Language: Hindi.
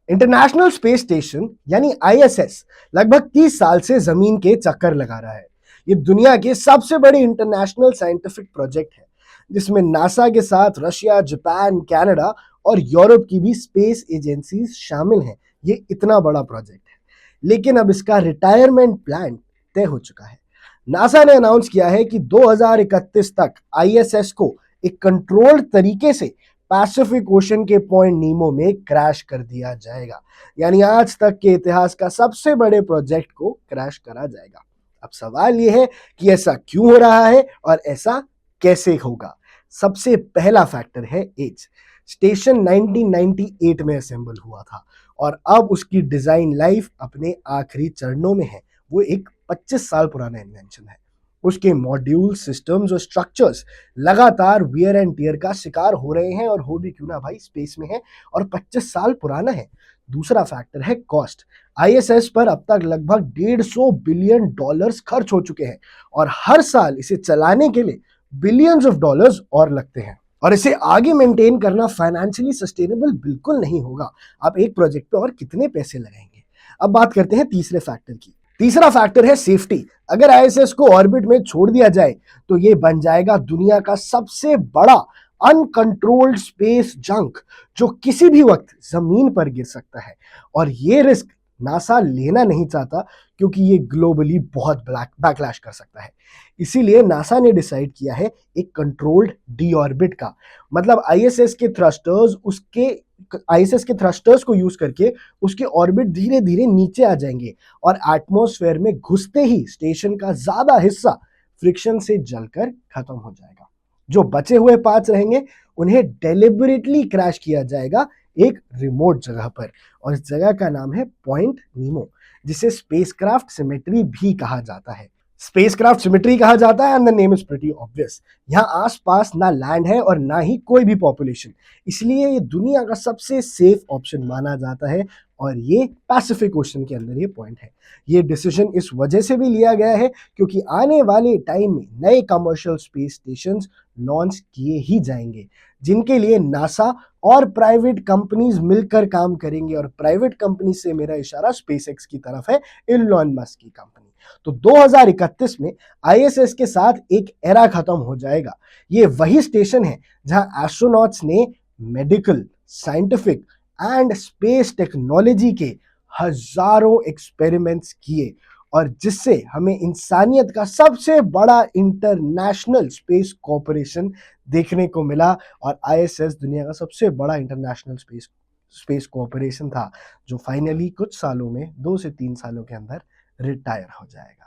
इंटरनेशनल स्पेस स्टेशन यानी आईएसएस लगभग 30 साल से जमीन के चक्कर लगा रहा है। ये दुनिया के सबसे बड़े इंटरनेशनल साइंटिफिक प्रोजेक्ट है, जिसमें नासा के साथ रशिया, जापान, कनाडा और यूरोप की भी स्पेस एजेंसीज शामिल हैं। ये इतना बड़ा प्रोजेक्ट है, लेकिन अब इसका रिटायरमेंट प्लान तय हो चुका है। नासा ने अनाउंस किया है कि 2031 तक आईएसएस को एक कंट्रोल्ड तरीके से पैसिफिक ओशन के पॉइंट नीमो में क्रैश कर दिया जाएगा। यानी आज तक के इतिहास का सबसे बड़े प्रोजेक्ट को क्रैश करा जाएगा। अब सवाल यह है कि ऐसा क्यों हो रहा है और ऐसा कैसे होगा। सबसे पहला फैक्टर है एज। स्टेशन 1998 में असेंबल हुआ था और अब उसकी डिजाइन लाइफ अपने आखिरी चरणों में है। वो एक 25 साल पुराना इन्वेंशन है। उसके मॉड्यूल, सिस्टम्स और स्ट्रक्चर्स लगातार वियर एंड टियर का शिकार हो रहे हैं, और हो भी क्यों ना भाई, स्पेस में है और 25 साल पुराना है। दूसरा फैक्टर है कॉस्ट। आईएसएस पर अब तक लगभग $150 बिलियन खर्च हो चुके हैं और हर साल इसे चलाने के लिए बिलियंस ऑफ डॉलर्स और लगते हैं, और इसे आगे मेंटेन करना फाइनेंशियली सस्टेनेबल बिल्कुल नहीं होगा। आप एक प्रोजेक्ट पे और कितने पैसे लगाएंगे। अब बात करते हैं तीसरे फैक्टर की। तीसरा फैक्टर है सेफ्टी। अगर आईएसएस को ऑर्बिट में छोड़ दिया जाए तो ये बन जाएगा दुनिया का सबसे बड़ा अनकंट्रोल्ड स्पेस जंक, जो किसी भी वक्त जमीन पर गिर सकता है। और ये रिस्क नासा लेना नहीं चाहता, क्योंकि ये ग्लोबली बहुत बैकलैश कर सकता है। इसीलिए नासा ने डिसाइड किया है एक कंट्रोल्ड डी ऑर्बिट का। मतलब आईएसएस के थ्रस्टर्स को यूज करके उसके ऑर्बिट धीरे धीरे नीचे आ जाएंगे, और एटमॉस्फेयर में घुसते ही स्टेशन का ज्यादा हिस्सा फ्रिक्शन से जलकर खत्म हो जाएगा। जो बचे हुए पार्ट्स रहेंगे उन्हें डेलिबरेटली क्रैश किया जाएगा एक रिमोट जगह पर, और इस जगह का नाम है पॉइंट नीमो, जिसे स्पेसक्राफ्ट सिमेट्री भी कहा जाता है। स्पेसक्राफ्ट सिमेट्री कहा जाता है and the name is pretty obvious. यहाँ आसपास ना लैंड है और ना ही कोई भी पॉपुलेशन, इसलिए ये दुनिया का सबसे सेफ ऑप्शन माना जाता है, और ये पैसिफिक ओशन के अंदर ये पॉइंट है। ये डिसीजन इस वजह से भी लिया गया है क्योंकि आने वाले टाइम में नए कमर्शियल स्पेस स्टेशन लॉन्च किए ही जाएंगे, जिनके लिए नासा और प्राइवेट कंपनीज मिलकर काम करेंगे। और प्राइवेट कंपनी से मेरा इशारा स्पेसएक्स की तरफ है, इलॉन मस्क की कंपनी। तो 2031 में आईएसएस के साथ एक एरा खत्म हो जाएगा। ये वही स्टेशन है जहां एस्ट्रोनॉट्स ने medical, scientific and space technology के हजारों एक्सपेरिमेंट्स किए, और जिससे हमें इंसानियत का सबसे बड़ा इंटरनेशनल स्पेस कॉर्पोरेशन देखने को मिला। और आईएसएस दुनिया का सबसे बड़ा इंटरनेशनल स्पेस कॉर्पोरेशन था, जो फाइनली कुछ सालों में, 2 से 3 सालों के अंदर रिटायर हो जाएगा।